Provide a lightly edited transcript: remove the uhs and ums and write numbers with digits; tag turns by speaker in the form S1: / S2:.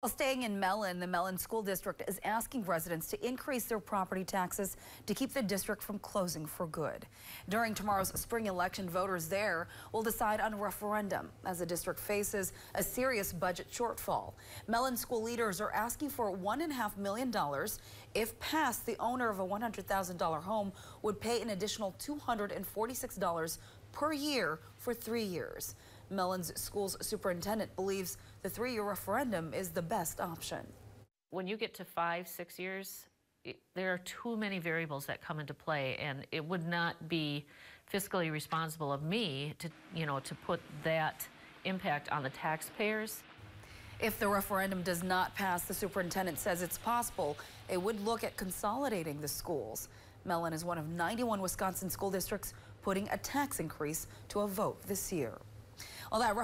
S1: While staying in Mellen, the Mellen School District is asking residents to increase their property taxes to keep the district from closing for good. During tomorrow's spring election, voters there will decide on a referendum as the district faces a serious budget shortfall. Mellen school leaders are asking for $1.5 million. If passed, the owner of a $100,000 home would pay an additional $246 per year for 3 years. Mellen School's superintendent believes the 3-year referendum is the best option.
S2: When you get to 5, 6 years, there are too many variables that come into play, and it would not be fiscally responsible of me to put that impact on the taxpayers.
S1: If the referendum does not pass, the superintendent says it's possible it would look at consolidating the schools. Mellen is one of 91 Wisconsin school districts putting a tax increase to a vote this year. Well, that